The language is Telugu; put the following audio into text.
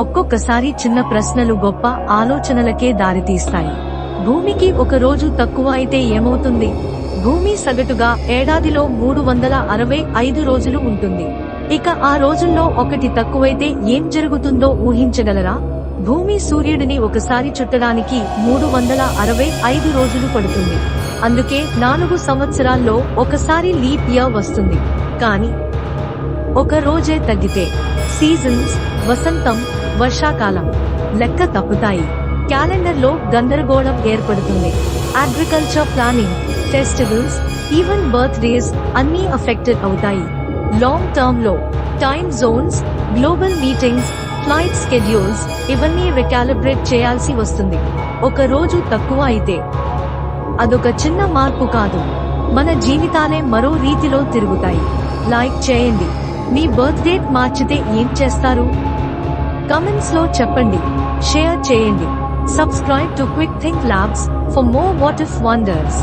ఒక్కొక్కసారి చిన్న ప్రశ్నలు గొప్ప ఆలోచనలకే దారితీస్తాయి. భూమికి ఒక రోజు తక్కువ అయితే ఏమవుతుంది? భూమి సగటుగా ఏడాదిలో 365 రోజులు ఉంటుంది. ఇక ఆ రోజుల్లో ఒకటి తక్కువైతే ఏం జరుగుతుందో ఊహించగలరా? భూమి సూర్యుడిని ఒకసారి చుట్టడానికి 365 రోజులు పడుతుంది. అందుకే 4 సంవత్సరాల్లో ఒకసారి లీప్ ఇయర్ వస్తుంది. కానీ ఒక రోజే తగ్గితే సీజన్స్, వసంతం, వర్షాకాలం లెక్క తప్పుతాయి. క్యాలెండర్లో గందరగోళం ఏర్పడుతుంది. Agriculture planning, festivals, even birth days అన్నీ అఫెక్టెడ్ అవుతాయి. లాంగ్ టర్మ్ లో time Jones, global meetings, flight schedules ఇవన్నీ రికాలిబ్రేట్ చేయాల్సి వస్తుంది. ఒక రోజు తక్కువ అయితే అదొక చిన్న మార్పు కాదు, మన జీవితాలే మరో రీతిలో తిరుగుతాయి. లైక్ చేయండి. మీ బర్త్ డేట్ మార్చితే ఏం చేస్తారు? కమెంట్స్ లో చెప్పండి. షేర్ చేయండి. Subscribe to Quick Think Labs for more what if wonders.